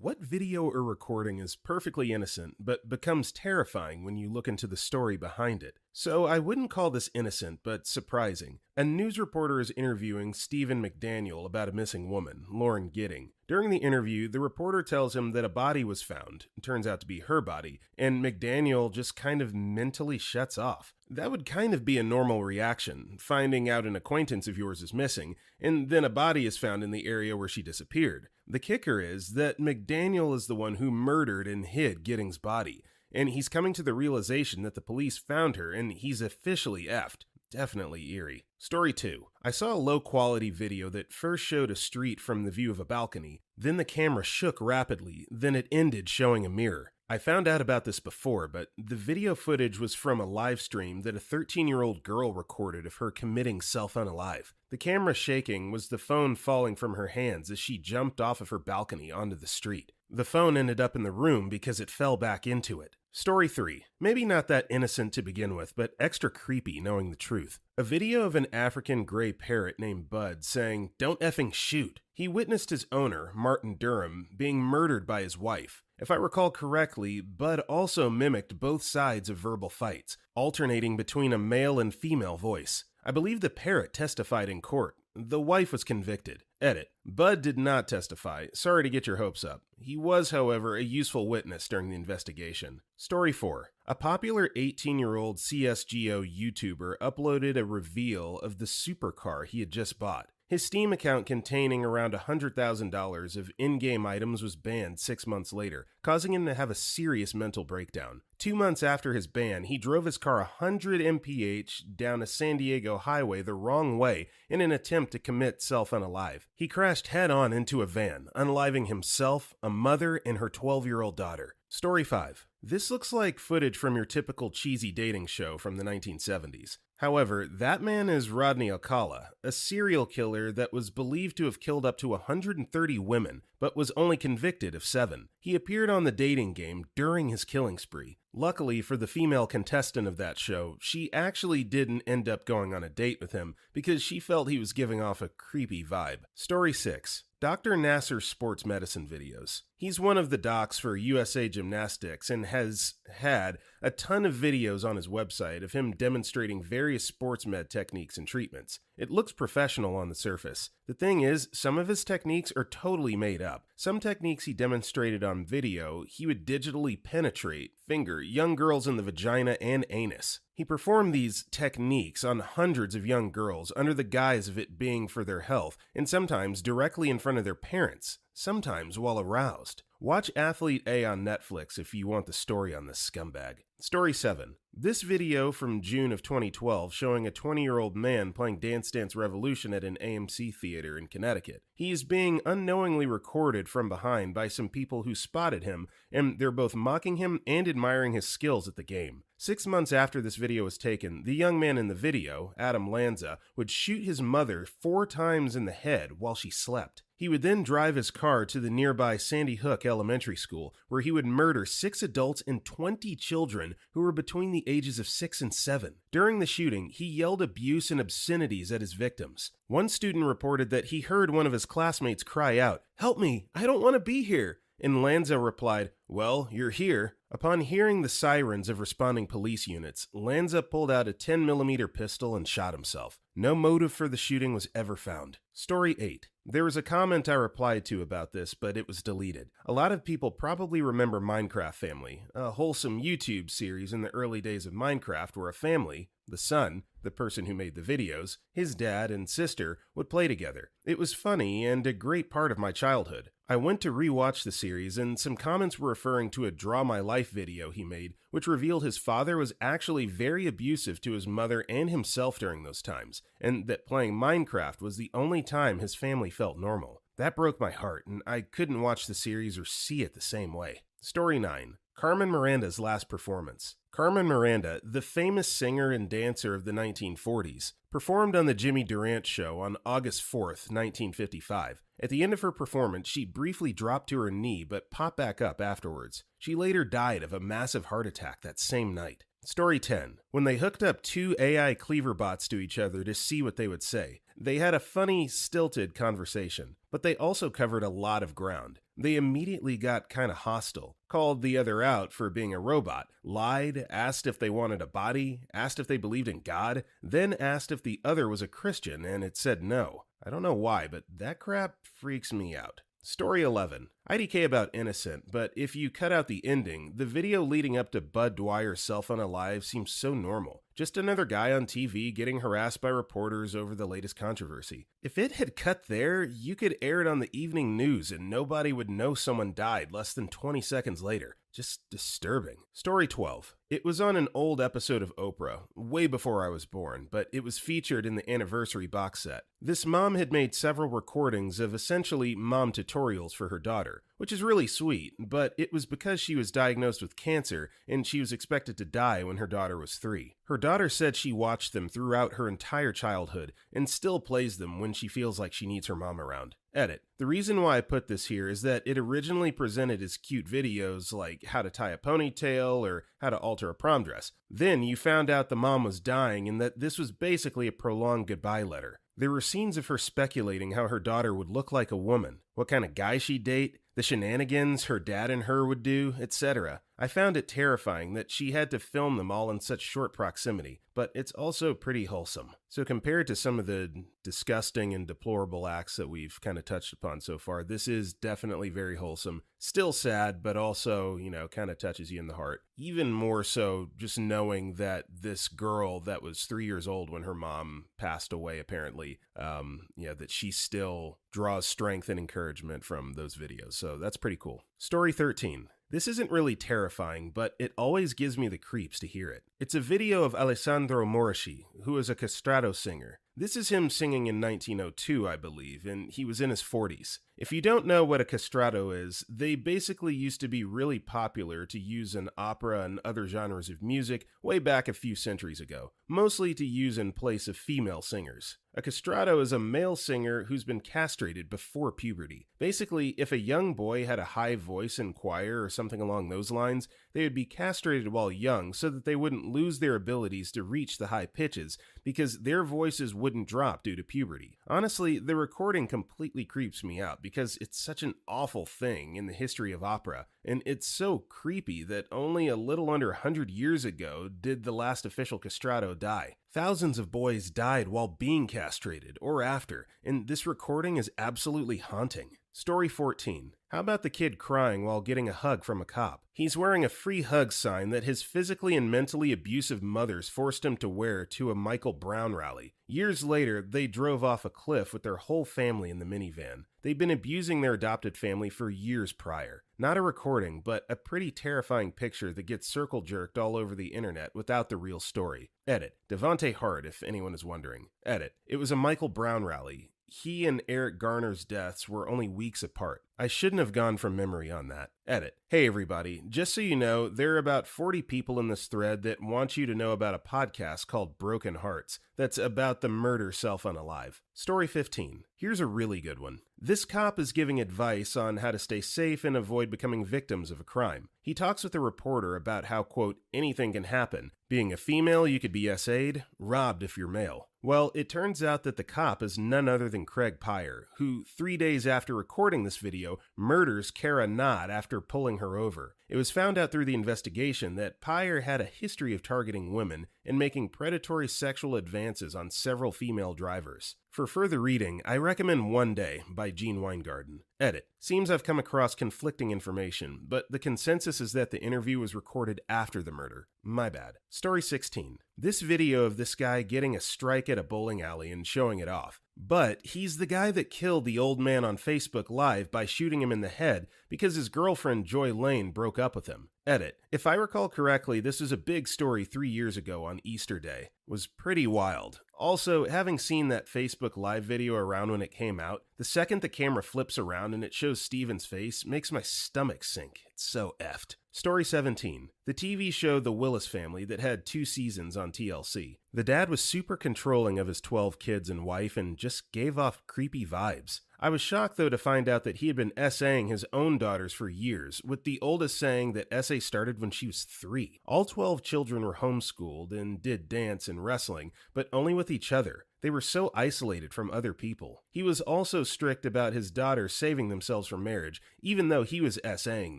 What video or recording is perfectly innocent but becomes terrifying when you look into the story behind it? So I wouldn't call this innocent, but surprising. A news reporter is interviewing Stephen McDaniel about a missing woman, Lauren Gidding. During the interview, the reporter tells him that a body was found. It turns out to be her body, and McDaniel just kind of mentally shuts off. That would kind of be a normal reaction, finding out an acquaintance of yours is missing, and then a body is found in the area where she disappeared. The kicker is that McDaniel is the one who murdered and hid Gidding's body, and he's coming to the realization that the police found her and he's officially effed. Definitely eerie. Story 2. I saw a low-quality video that first showed a street from the view of a balcony, then the camera shook rapidly, then it ended showing a mirror. I found out about this before, but the video footage was from a live stream that a 13-year-old girl recorded of her committing self-unalive. The camera shaking was the phone falling from her hands as she jumped off of her balcony onto the street. The phone ended up in the room because it fell back into it. Story 3. Maybe not that innocent to begin with, but extra creepy knowing the truth. A video of an African gray parrot named Bud saying, "Don't effing shoot." He witnessed his owner, Martin Durham, being murdered by his wife. If I recall correctly, Bud also mimicked both sides of verbal fights, alternating between a male and female voice. I believe the parrot testified in court. The wife was convicted. Edit. Bud did not testify. Sorry to get your hopes up. He was, however, a useful witness during the investigation. Story 4. A popular 18-year-old CSGO YouTuber uploaded a reveal of the supercar he had just bought. His Steam account containing around $100,000 of in-game items was banned 6 months later, causing him to have a serious mental breakdown. 2 months after his ban, he drove his car 100 mph down a San Diego highway the wrong way in an attempt to commit self-unalive. He crashed head-on into a van, unaliving himself, a mother, and her 12-year-old daughter. Story 5. This looks like footage from your typical cheesy dating show from the 1970s. However, that man is Rodney Alcala, a serial killer that was believed to have killed up to 130 women, but was only convicted of 7. He appeared on the dating game during his killing spree. Luckily for the female contestant of that show, she actually didn't end up going on a date with him because she felt he was giving off a creepy vibe. Story 6. Dr. Nasser sports medicine videos. He's one of the docs for USA Gymnastics and has had a ton of videos on his website of him demonstrating various sports med techniques and treatments. It looks professional on the surface. The thing is, some of his techniques are totally made up. Some techniques he demonstrated on video, he would digitally penetrate, finger young girls in the vagina and anus. He performed these techniques on hundreds of young girls under the guise of it being for their health, and sometimes directly in front of their parents, sometimes while aroused. Watch Athlete A on Netflix if you want the story on this scumbag. Story 7. This video from June of 2012 showing a 20-year-old man playing Dance Dance Revolution at an AMC theater in Connecticut. He is being unknowingly recorded from behind by some people who spotted him, and they're both mocking him and admiring his skills at the game. 6 months after this video was taken, the young man in the video, Adam Lanza, would shoot his mother 4 times in the head while she slept. He would then drive his car to the nearby Sandy Hook Elementary School, where he would murder 6 adults and 20 children who were between the ages of 6 and 7. During the shooting, he yelled abuse and obscenities at his victims. One student reported that he heard one of his classmates cry out, "Help me, I don't want to be here." And Lanza replied, "Well, you're here." Upon hearing the sirens of responding police units, Lanza pulled out a 10mm pistol and shot himself. No motive for the shooting was ever found. Story 8. There was a comment I replied to about this, but it was deleted. A lot of people probably remember Minecraft Family, a wholesome YouTube series in the early days of Minecraft where a family, the son, the person who made the videos, his dad and sister would play together. It was funny and a great part of my childhood. I went to rewatch the series and some comments were referring to a Draw My Life video he made, which revealed his father was actually very abusive to his mother and himself during those times, and that playing Minecraft was the only time his family felt normal. That broke my heart, and I couldn't watch the series or see it the same way. Story 9. Carmen Miranda's last performance. Carmen Miranda, the famous singer and dancer of the 1940s, performed on the Jimmy Durant Show on August 4th, 1955. At the end of her performance, she briefly dropped to her knee but popped back up afterwards. She later died of a massive heart attack that same night. Story 10. When they hooked up 2 AI cleaver bots to each other to see what they would say, They had a funny, stilted conversation, but they also covered a lot of ground. They immediately got kind of hostile, called the other out for being a robot, lied, asked if they wanted a body, asked if they believed in God, then asked if the other was a Christian, and it said no. I don't know why, but that crap freaks me out. Story 11. IDK about Innocent, but if you cut out the ending, the video leading up to Bud Dwyer's cell phone alive seems so normal. Just another guy on TV getting harassed by reporters over the latest controversy. If it had cut there, you could air it on the evening news and nobody would know someone died less than 20 seconds later. Just disturbing. Story 12. It was on an old episode of Oprah, way before I was born, but it was featured in the anniversary box set. This mom had made several recordings of essentially mom tutorials for her daughter, which is really sweet, but it was because she was diagnosed with cancer and she was expected to die when her daughter was 3. Her daughter said she watched them throughout her entire childhood and still plays them when she feels like she needs her mom around. Edit. The reason why I put this here is that it originally presented as cute videos like how to tie a ponytail or how to alter a prom dress. Then you found out the mom was dying and that this was basically a prolonged goodbye letter. There were scenes of her speculating how her daughter would look like a woman, what kind of guy she'd date, the shenanigans her dad and her would do, etc. I found it terrifying that she had to film them all in such short proximity, but it's also pretty wholesome. So compared to some of the disgusting and deplorable acts that we've kind of touched upon so far, this is definitely very wholesome. Still sad, but also, kind of touches you in the heart. Even more so just knowing that this girl that was 3 years old when her mom passed away, apparently, that she still draws strength and encouragement from those videos. So that's pretty cool. Story 13. This isn't really terrifying, but it always gives me the creeps to hear it. It's a video of Alessandro Morisci, who is a castrato singer. This is him singing in 1902, I believe, and he was in his 40s. If you don't know what a castrato is, they basically used to be really popular to use in opera and other genres of music way back a few centuries ago, mostly to use in place of female singers. A castrato is a male singer who's been castrated before puberty. Basically, if a young boy had a high voice in choir or something along those lines, they would be castrated while young so that they wouldn't lose their abilities to reach the high pitches because their voices wouldn't drop due to puberty. Honestly, the recording completely creeps me out because it's such an awful thing in the history of opera, and it's so creepy that only a little under 100 years ago did the last official castrato die. Thousands of boys died while being castrated or after, and this recording is absolutely haunting. Story 14. How about the kid crying while getting a hug from a cop? He's wearing a free hug sign that his physically and mentally abusive mothers forced him to wear to a Michael Brown rally. Years later, they drove off a cliff with their whole family in the minivan. They'd been abusing their adopted family for years prior. Not a recording, but a pretty terrifying picture that gets circle-jerked all over the internet without the real story. Edit. Devontae Hart, if anyone is wondering. Edit. It was a Michael Brown rally. He and Eric Garner's deaths were only weeks apart. I shouldn't have gone from memory on that. Edit. Hey everybody, just so you know, there are about 40 people in this thread that want you to know about a podcast called Broken Hearts that's about the murder cell phone alive. Story 15. Here's a really good one. This cop is giving advice on how to stay safe and avoid becoming victims of a crime. He talks with a reporter about how, quote, anything can happen. Being a female, you could be SA'd, robbed if you're male. Well, it turns out that the cop is none other than Craig Pyer, who 3 days after recording this video, murders Kara Knott after pulling her over. It was found out through the investigation that Pyer had a history of targeting women and making predatory sexual advances on several female drivers. For further reading, I recommend One Day by Gene Weingarten. Edit. Seems I've come across conflicting information, but the consensus is that the interview was recorded after the murder. My bad. Story 16. This video of this guy getting a strike at a bowling alley and showing it off. But he's the guy that killed the old man on Facebook Live by shooting him in the head because his girlfriend Joy Lane broke up with him. Edit. If I recall correctly, this was a big story 3 years ago on Easter Day. It was pretty wild. Also, having seen that Facebook Live video around when it came out, the second the camera flips around and it shows Steven's face makes my stomach sink. It's so effed. Story 17. The TV show The Willis Family that had 2 seasons on TLC. The dad was super controlling of his 12 kids and wife and just gave off creepy vibes. I was shocked though to find out that he had been essaying his own daughters for years, with the oldest saying that essay started when she was 3. All 12 children were homeschooled and did dance and wrestling, but only with each other. They were so isolated from other people. He was also strict about his daughters saving themselves from marriage, even though he was essaying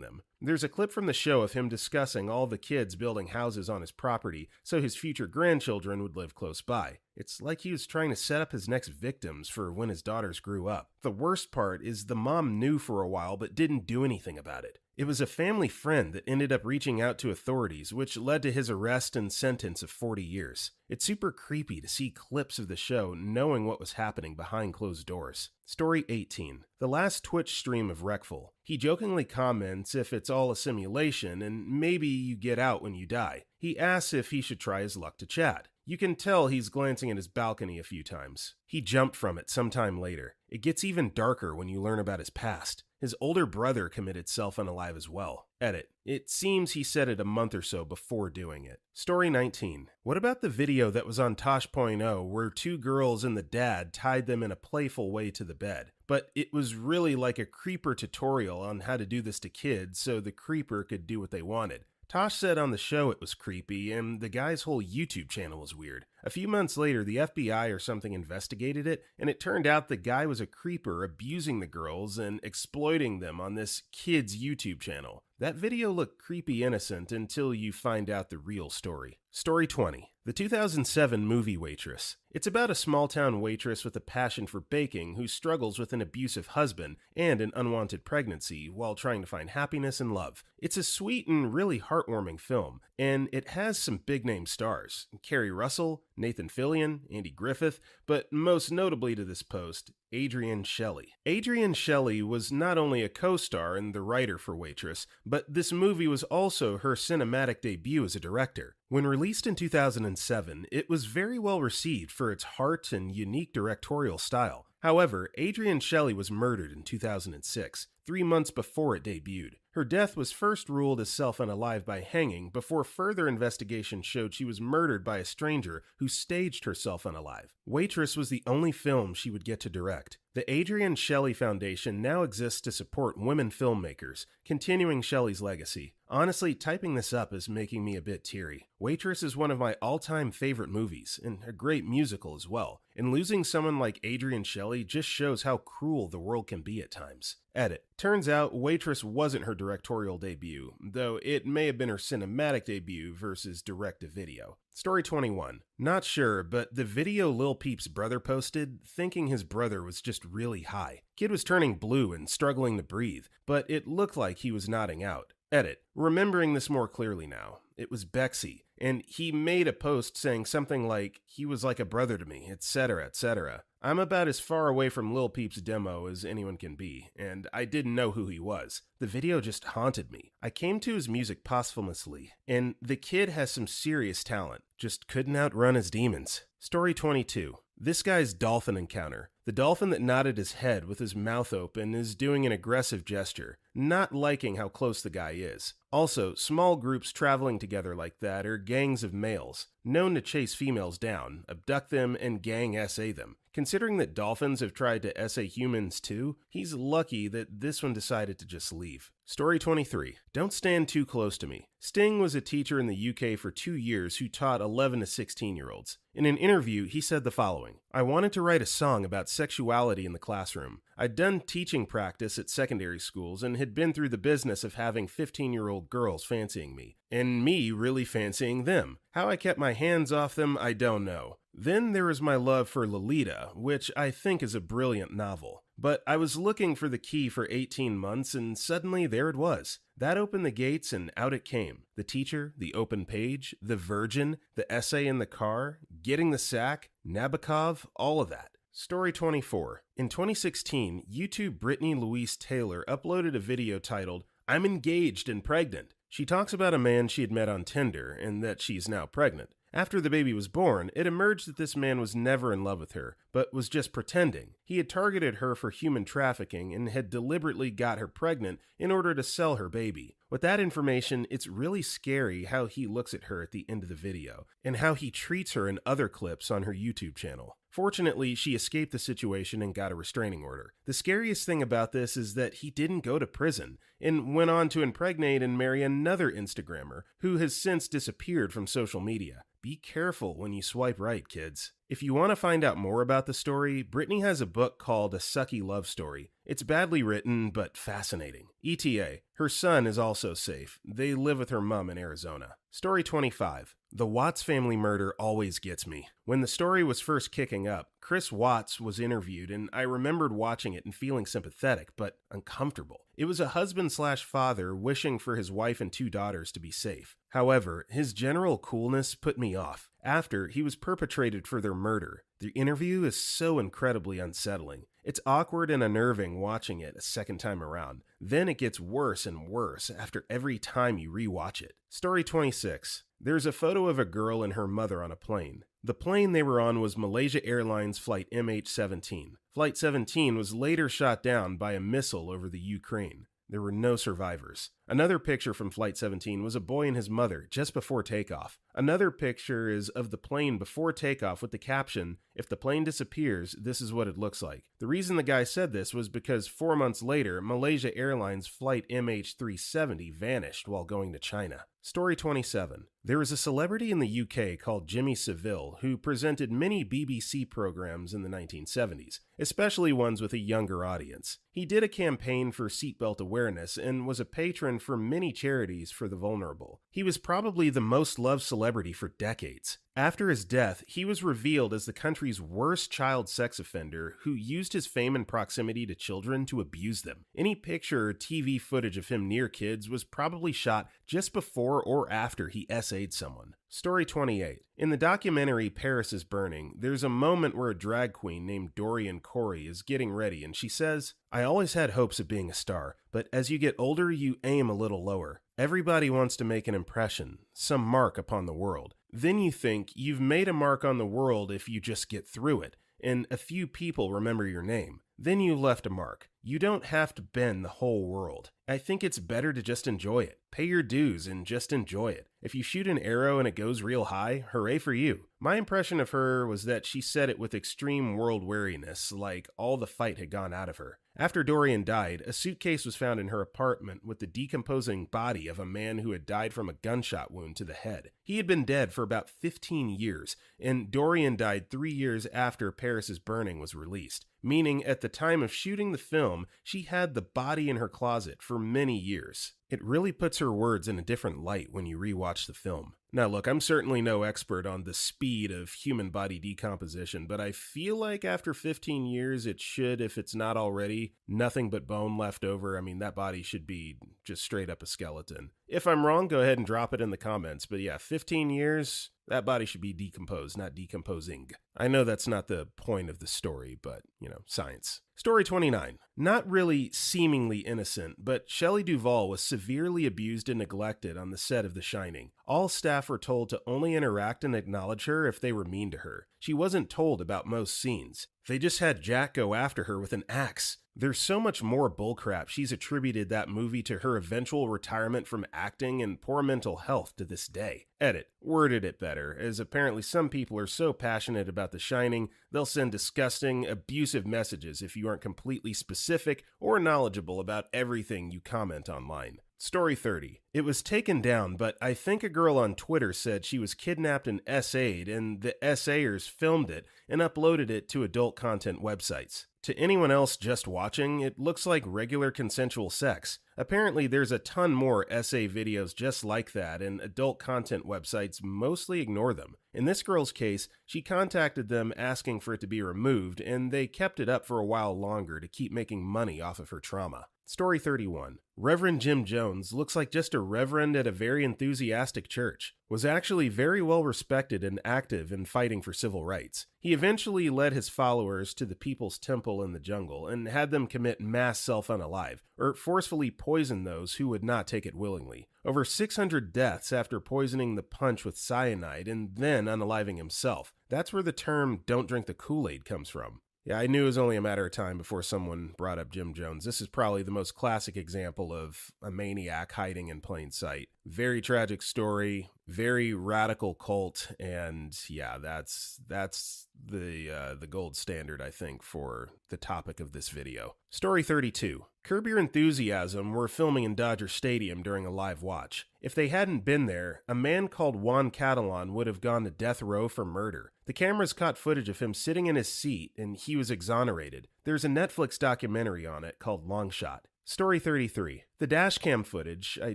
them. There's a clip from the show of him discussing all the kids building houses on his property so his future grandchildren would live close by. It's like he was trying to set up his next victims for when his daughters grew up. The worst part is the mom knew for a while but didn't do anything about it. It was a family friend that ended up reaching out to authorities, which led to his arrest and sentence of 40 years. It's super creepy to see clips of the show knowing what was happening behind closed doors. Story 18. The last Twitch stream of Wreckful. He jokingly comments if it's all a simulation and maybe you get out when you die. He asks if he should try his luck to chat. You can tell he's glancing at his balcony a few times. He jumped from it sometime later. It gets even darker when you learn about his past. His older brother committed self-unalive as well. Edit. It seems he said it a month or so before doing it. Story 19. What about the video that was on Tosh.0 where two girls and the dad tied them in a playful way to the bed? But it was really like a creeper tutorial on how to do this to kids so the creeper could do what they wanted. Tosh said on the show it was creepy, and the guy's whole YouTube channel was weird. A few months later, the FBI or something investigated it, and it turned out the guy was a creeper abusing the girls and exploiting them on this kid's YouTube channel. That video looked creepy innocent until you find out the real story. Story 20. The 2007 movie Waitress. It's about a small-town waitress with a passion for baking who struggles with an abusive husband and an unwanted pregnancy while trying to find happiness and love. It's a sweet and really heartwarming film, and it has some big-name stars. Kerry Russell, Nathan Fillion, Andy Griffith, but most notably to this post, Adrienne Shelly. Adrienne Shelly was not only a co-star and the writer for Waitress, but this movie was also her cinematic debut as a director. When released in 2007, it was very well received for its heart and unique directorial style. However, Adrienne Shelly was murdered in 2006, 3 months before it debuted. Her death was first ruled as self-unalive by hanging before further investigation showed she was murdered by a stranger who staged her self-unalive. Waitress was the only film she would get to direct. The Adrienne Shelly Foundation now exists to support women filmmakers, continuing Shelly's legacy. Honestly, typing this up is making me a bit teary. Waitress is one of my all-time favorite movies, and a great musical as well. And losing someone like Adrienne Shelly just shows how cruel the world can be at times. Edit. Turns out Waitress wasn't her directorial debut, though it may have been her cinematic debut versus direct-to-video. Story 21. Not sure, but the video Lil Peep's brother posted, thinking his brother was just really high. Kid was turning blue and struggling to breathe, but it looked like he was nodding out. Edit. Remembering this more clearly now. It was Bexy, and he made a post saying something like, he was like a brother to me, etc., etc. I'm about as far away from Lil Peep's demo as anyone can be, and I didn't know who he was. The video just haunted me. I came to his music posthumously, and the kid has some serious talent, just couldn't outrun his demons. Story 22. This guy's dolphin encounter. The dolphin that nodded his head with his mouth open is doing an aggressive gesture, not liking how close the guy is. Also, small groups traveling together like that are gangs of males, known to chase females down, abduct them, and gang SA them. Considering that dolphins have tried to SA humans too, he's lucky that this one decided to just leave. Story 23. Don't stand too close to me. Sting was a teacher in the UK for 2 years who taught 11 to 16-year-olds. In an interview, he said the following: I wanted to write a song about sexuality in the classroom. I'd done teaching practice at secondary schools and had been through the business of having 15-year-old girls fancying me, and me really fancying them. How I kept my hands off them, I don't know. Then there was my love for Lolita, which I think is a brilliant novel. But I was looking for the key for 18 months, and suddenly there it was. That opened the gates, and out it came. The teacher, the open page, the virgin, the essay in the car, getting the sack, Nabokov, all of that. Story 24. In 2016, YouTube Brittany Louise Taylor uploaded a video titled, I'm engaged and pregnant. She talks about a man she had met on Tinder, and that she's now pregnant. After the baby was born, it emerged that this man was never in love with her, but was just pretending. He had targeted her for human trafficking and had deliberately got her pregnant in order to sell her baby. With that information, it's really scary how he looks at her at the end of the video, and how he treats her in other clips on her YouTube channel. Fortunately, she escaped the situation and got a restraining order. The scariest thing about this is that he didn't go to prison, and went on to impregnate and marry another Instagrammer, who has since disappeared from social media. Be careful when you swipe right, kids. If you want to find out more about the story, Brittany has a book called A Sucky Love Story. It's badly written, but fascinating. ETA, her son is also safe. They live with her mom in Arizona. Story 25. The Watts family murder always gets me. When the story was first kicking up, Chris Watts was interviewed, and I remembered watching it and feeling sympathetic, but uncomfortable. It was a husband/father wishing for his wife and 2 daughters to be safe. However, his general coolness put me off. After, he was perpetrated for their murder. The interview is so incredibly unsettling. It's awkward and unnerving watching it a second time around. Then it gets worse and worse after every time you rewatch it. Story 26. There's a photo of a girl and her mother on a plane. The plane they were on was Malaysia Airlines flight MH17. Flight 17 was later shot down by a missile over the Ukraine. There were no survivors. Another picture from Flight 17 was a boy and his mother just before takeoff. Another picture is of the plane before takeoff with the caption, "If the plane disappears, this is what it looks like." The reason the guy said this was because 4 months later, Malaysia Airlines flight MH370 vanished while going to China. Story 27. There was a celebrity in the UK called Jimmy Savile who presented many BBC programs in the 1970s, especially ones with a younger audience. He did a campaign for seatbelt awareness and was a patron for many charities for the vulnerable. He was probably the most loved celebrity for decades. After his death, he was revealed as the country's worst child sex offender who used his fame and proximity to children to abuse them. Any picture or TV footage of him near kids was probably shot just before or after he SA'd someone. Story 28. In the documentary Paris is Burning, there's a moment where a drag queen named Dorian Corey is getting ready and she says, "I always had hopes of being a star, but as you get older, you aim a little lower. Everybody wants to make an impression, some mark upon the world. Then you think you've made a mark on the world if you just get through it, and a few people remember your name. Then you left a mark. You don't have to bend the whole world. I think it's better to just enjoy it. Pay your dues and just enjoy it. If you shoot an arrow and it goes real high, hooray for you." My impression of her was that she said it with extreme world weariness, like all the fight had gone out of her. After Dorian died, a suitcase was found in her apartment with the decomposing body of a man who had died from a gunshot wound to the head. He had been dead for about 15 years, and Dorian died 3 years after Paris is Burning was released, meaning at the time of shooting the film, she had the body in her closet for many years. It really puts her words in a different light when you rewatch the film. Now look, I'm certainly no expert on the speed of human body decomposition, but I feel like after 15 years it should, if it's not already, nothing but bone left over. I mean, that body should be just straight up a skeleton. If I'm wrong, go ahead and drop it in the comments, but yeah, 15 years, that body should be decomposed, not decomposing. I know that's not the point of the story, but, science. Story 29. Not really seemingly innocent, but Shelley Duvall was severely abused and neglected on the set of The Shining. All staff were told to only interact and acknowledge her if they were mean to her. She wasn't told about most scenes. They just had Jack go after her with an axe. There's so much more bullcrap. She's attributed that movie to her eventual retirement from acting and poor mental health to this day. Edit. Worded it better, as apparently some people are so passionate about The Shining, they'll send disgusting, abusive messages if you aren't completely specific or knowledgeable about everything you comment online. Story 30. It was taken down, but I think a girl on Twitter said she was kidnapped and SA'd, and the SAers filmed it and uploaded it to adult content websites. To anyone else just watching, it looks like regular consensual sex. Apparently, there's a ton more SA videos just like that, and adult content websites mostly ignore them. In this girl's case, she contacted them asking for it to be removed, and they kept it up for a while longer to keep making money off of her trauma. Story 31. Reverend Jim Jones looks like just a reverend at a very enthusiastic church. Was actually very well respected and active in fighting for civil rights. He eventually led his followers to the People's Temple in the jungle and had them commit mass self-unalive, or forcefully poison those who would not take it willingly. Over 600 deaths after poisoning the punch with cyanide and then unaliving himself. That's where the term "don't drink the Kool-Aid" comes from. Yeah, I knew it was only a matter of time before someone brought up Jim Jones. This is probably the most classic example of a maniac hiding in plain sight. Very tragic story, Very radical cult, and yeah, that's the gold standard, I think, for the topic of this video. Story 32. Curb Your Enthusiasm were filming in Dodger Stadium during a live watch. If they hadn't been there, a man called Juan Catalan would have gone to death row for murder. The cameras caught footage of him sitting in his seat, and he was exonerated. There's a Netflix documentary on it called Long Shot. Story 33. The dashcam footage, I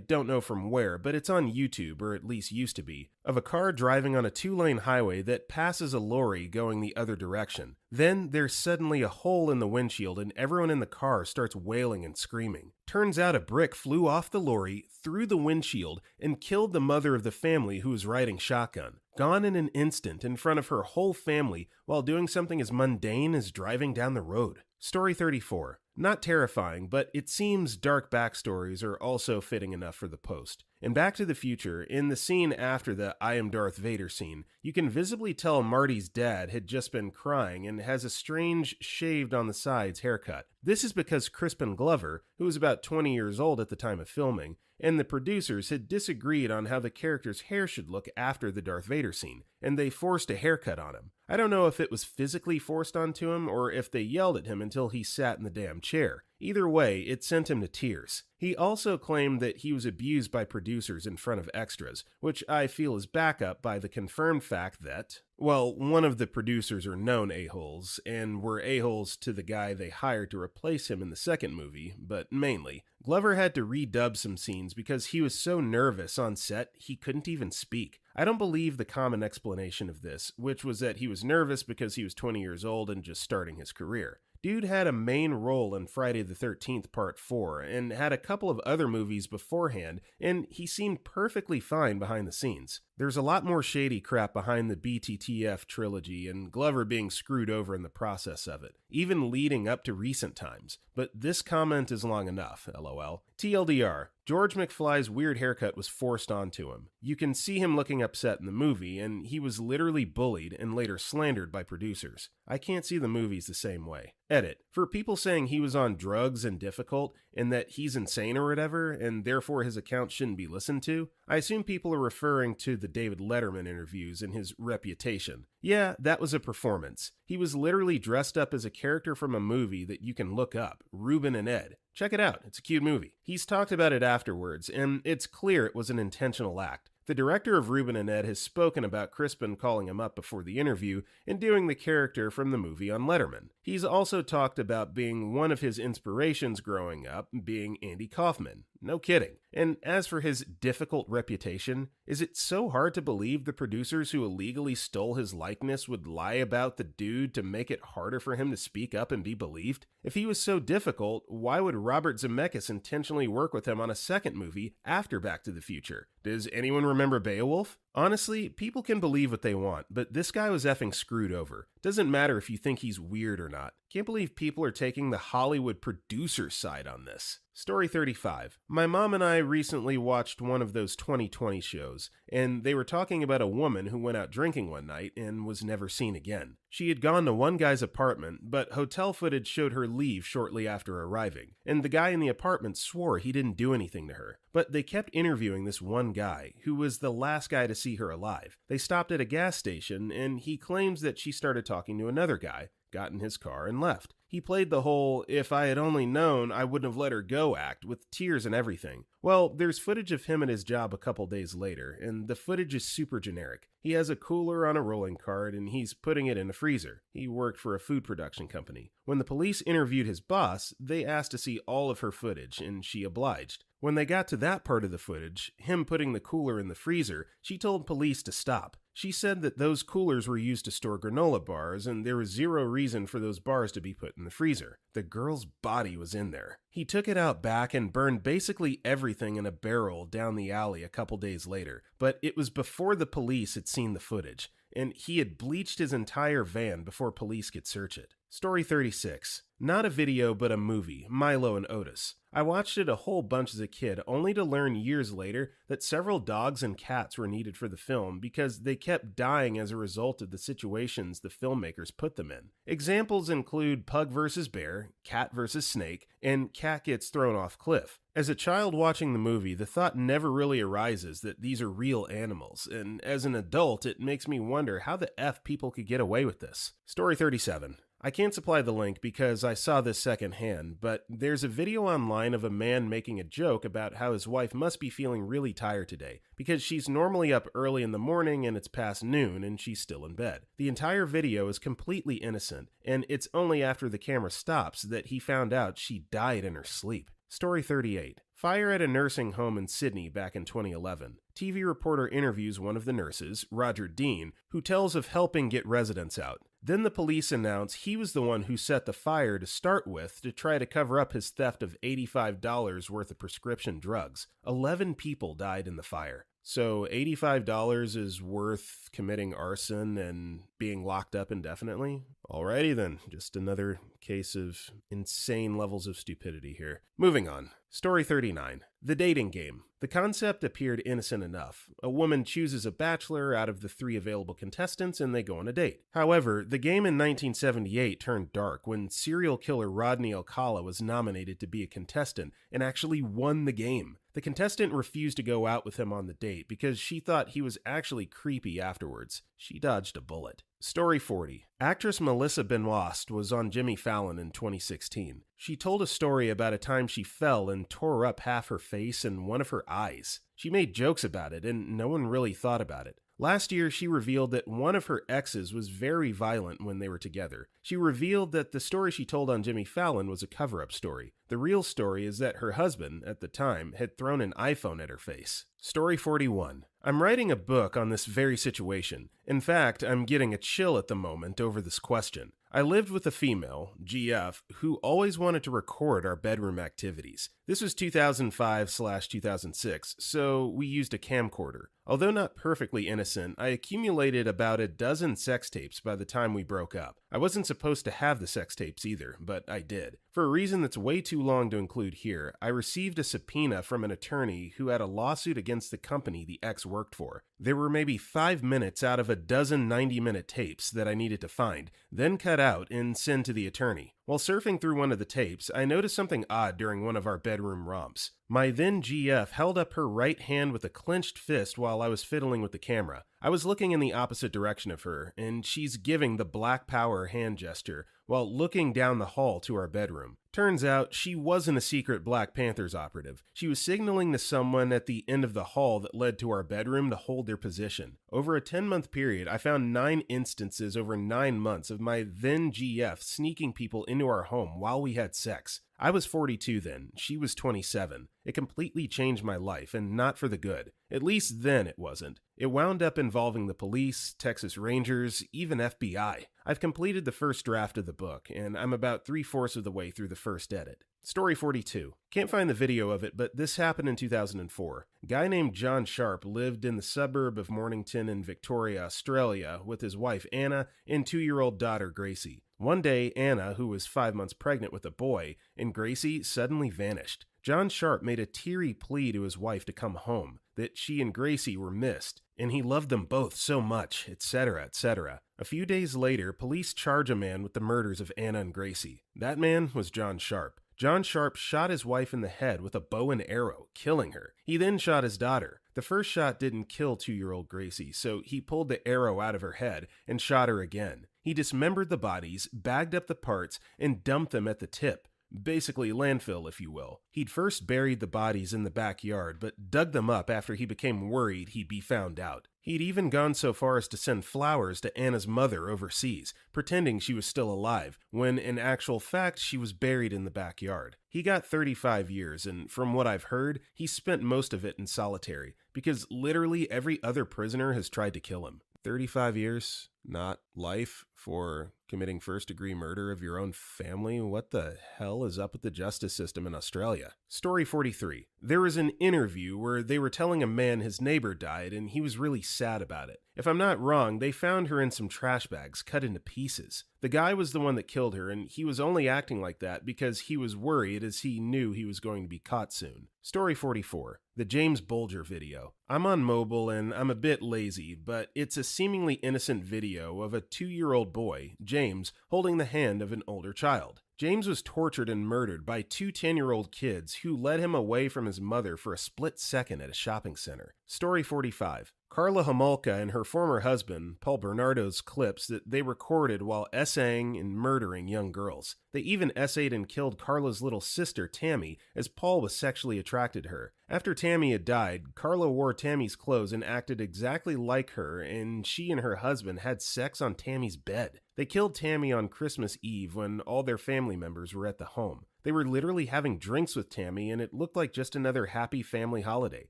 don't know from where, but it's on YouTube, or at least used to be, of a car driving on a 2-lane highway that passes a lorry going the other direction. Then there's suddenly a hole in the windshield and everyone in the car starts wailing and screaming. Turns out a brick flew off the lorry, through the windshield, and killed the mother of the family who was riding shotgun. Gone in an instant in front of her whole family while doing something as mundane as driving down the road. Story 34. Not terrifying, but it seems dark backstories are also fitting enough for the post. In Back to the Future, in the scene after the I am Darth Vader scene, you can visibly tell Marty's dad had just been crying and has a strange shaved on the sides haircut. This is because Crispin Glover, who was about 20 years old at the time of filming, and the producers had disagreed on how the character's hair should look after the Darth Vader scene, and they forced a haircut on him. I don't know if it was physically forced onto him or if they yelled at him until he sat in the damn chair. Either way, it sent him to tears. He also claimed that he was abused by producers in front of extras, which I feel is backed up by the confirmed fact that, well, one of the producers are known a-holes, and were a-holes to the guy they hired to replace him in the second movie, but mainly, Glover had to redub some scenes because he was so nervous on set he couldn't even speak. I don't believe the common explanation of this, which was that he was nervous because he was 20 years old and just starting his career. Dude had a main role in Friday the 13th Part 4 and had a couple of other movies beforehand, and he seemed perfectly fine behind the scenes. There's a lot more shady crap behind the BTTF trilogy and Glover being screwed over in the process of it, even leading up to recent times. But this comment is long enough, lol. TLDR, George McFly's weird haircut was forced onto him. You can see him looking upset in the movie, and he was literally bullied and later slandered by producers. I can't see the movies the same way. Edit. For people saying he was on drugs and difficult, and that he's insane or whatever, and therefore his account shouldn't be listened to, I assume people are referring to the David Letterman interviews and his reputation. Yeah, that was a performance. He was literally dressed up as a character from a movie that you can look up, Ruben and Ed. Check it out, it's a cute movie. He's talked about it afterwards, and it's clear it was an intentional act. The director of Ruben and Ed has spoken about Crispin calling him up before the interview and doing the character from the movie on Letterman. He's also talked about being one of his inspirations growing up being Andy Kaufman. No kidding. And as for his difficult reputation, is it so hard to believe the producers who illegally stole his likeness would lie about the dude to make it harder for him to speak up and be believed? If he was so difficult, why would Robert Zemeckis intentionally work with him on a second movie after Back to the Future? Does anyone remember Beowulf? Honestly, people can believe what they want, but this guy was effing screwed over. Doesn't matter if you think he's weird or not. Can't believe people are taking the Hollywood producer side on this. Story 35. My mom and I recently watched one of those 2020 shows, and they were talking about a woman who went out drinking one night and was never seen again. She had gone to one guy's apartment, but hotel footage showed her leave shortly after arriving, and the guy in the apartment swore he didn't do anything to her. But they kept interviewing this one guy, who was the last guy to see her alive. They stopped at a gas station, and he claims that she started talking to another guy, got in his car, and left. He played the whole, if I had only known, I wouldn't have let her go act, with tears and everything. Well, there's footage of him at his job a couple days later, and the footage is super generic. He has a cooler on a rolling cart, and he's putting it in a freezer. He worked for a food production company. When the police interviewed his boss, they asked to see all of her footage, and she obliged. When they got to that part of the footage, him putting the cooler in the freezer, she told police to stop. She said that those coolers were used to store granola bars, and there was zero reason for those bars to be put in the freezer. The girl's body was in there. He took it out back and burned basically everything in a barrel down the alley a couple days later, but it was before the police had seen the footage, and he had bleached his entire van before police could search it. Story 36. Not a video, but a movie, Milo and Otis. I watched it a whole bunch as a kid, only to learn years later that several dogs and cats were needed for the film because they kept dying as a result of the situations the filmmakers put them in. Examples include Pug vs. Bear, Cat vs. Snake, and Cat gets thrown off cliff. As a child watching the movie, the thought never really arises that these are real animals, and as an adult, it makes me wonder how the F people could get away with this. Story 37. I can't supply the link because I saw this secondhand, but there's a video online of a man making a joke about how his wife must be feeling really tired today because she's normally up early in the morning and it's past noon and she's still in bed. The entire video is completely innocent, and it's only after the camera stops that he found out she died in her sleep. Story 38. Fire at a nursing home in Sydney back in 2011. TV reporter interviews one of the nurses, Roger Dean, who tells of helping get residents out. Then the police announce he was the one who set the fire to start with to try to cover up his theft of $85 worth of prescription drugs. 11 people died in the fire. So $85 is worth committing arson and being locked up indefinitely? Alrighty then, just another case of insane levels of stupidity here. Moving on. Story 39. The dating game. The concept appeared innocent enough. A woman chooses a bachelor out of the 3 available contestants and they go on a date. However, the game in 1978 turned dark when serial killer Rodney Alcala was nominated to be a contestant and actually won the game. The contestant refused to go out with him on the date because she thought he was actually creepy afterwards. She dodged a bullet. Story 40. Actress Melissa Benoist was on Jimmy Fallon in 2016. She told a story about a time she fell and tore up half her face and one of her eyes. She made jokes about it, and no one really thought about it. Last year, she revealed that one of her exes was very violent when they were together. She revealed that the story she told on Jimmy Fallon was a cover-up story. The real story is that her husband, at the time, had thrown an iPhone at her face. Story 41. I'm writing a book on this very situation. In fact, I'm getting a chill at the moment over this question. I lived with a female, GF, who always wanted to record our bedroom activities. This was 2005/2006, so we used a camcorder. Although not perfectly innocent, I accumulated about a dozen sex tapes by the time we broke up. I wasn't supposed to have the sex tapes either, but I did. For a reason that's way too long to include here, I received a subpoena from an attorney who had a lawsuit against the company the ex worked for. There were maybe 5 minutes out of a dozen 90-minute tapes that I needed to find, then cut out and send to the attorney. While surfing through one of the tapes, I noticed something odd during one of our bedroom romps. My then GF held up her right hand with a clenched fist while I was fiddling with the camera. I was looking in the opposite direction of her, and she's giving the Black Power hand gesture while looking down the hall to our bedroom. Turns out she wasn't a secret Black Panthers operative. She was signaling to someone at the end of the hall that led to our bedroom to hold their position. Over a 10-month period, I found 9 instances over 9 months of my then GF sneaking people into our home while we had sex. I was 42 then, she was 27. It completely changed my life, and not for the good. At least then it wasn't. It wound up involving the police, Texas Rangers, even FBI. I've completed the first draft of the book, and I'm about 3/4 of the way through the first edit. Story 42. Can't find the video of it, but this happened in 2004. A guy named John Sharp lived in the suburb of Mornington in Victoria, Australia, with his wife Anna and 2-year-old daughter Gracie. One day, Anna, who was 5 months pregnant with a boy, and Gracie suddenly vanished. John Sharp made a teary plea to his wife to come home, that she and Gracie were missed, and he loved them both so much, etc., etc. A few days later, police charge a man with the murders of Anna and Gracie. That man was John Sharp. John Sharp shot his wife in the head with a bow and arrow, killing her. He then shot his daughter. The first shot didn't kill 2-year-old Gracie, so he pulled the arrow out of her head and shot her again. He dismembered the bodies, bagged up the parts, and dumped them at the tip. Basically landfill, if you will. He'd first buried the bodies in the backyard, but dug them up after he became worried he'd be found out. He'd even gone so far as to send flowers to Anna's mother overseas, pretending she was still alive, when in actual fact she was buried in the backyard. He got 35 years, and from what I've heard, he spent most of it in solitary, because literally every other prisoner has tried to kill him. 35 years, not life, for Committing first-degree murder of your own family? What the hell is up with the justice system in Australia? Story 43. There was an interview where they were telling a man his neighbor died and he was really sad about it. If I'm not wrong, they found her in some trash bags cut into pieces. The guy was the one that killed her, and he was only acting like that because he was worried as he knew he was going to be caught soon. Story 44. The James Bulger video. I'm on mobile and I'm a bit lazy, but it's a seemingly innocent video of a 2-year-old boy, James, holding the hand of an older child. James was tortured and murdered by two 10-year-old kids who led him away from his mother for a split second at a shopping center. Story 45. Karla Homolka and her former husband, Paul Bernardo's clips that they recorded while essaying and murdering young girls. They even essayed and killed Karla's little sister, Tammy, as Paul was sexually attracted to her. After Tammy had died, Karla wore Tammy's clothes and acted exactly like her, and she and her husband had sex on Tammy's bed. They killed Tammy on Christmas Eve when all their family members were at the home. They were literally having drinks with Tammy, and it looked like just another happy family holiday.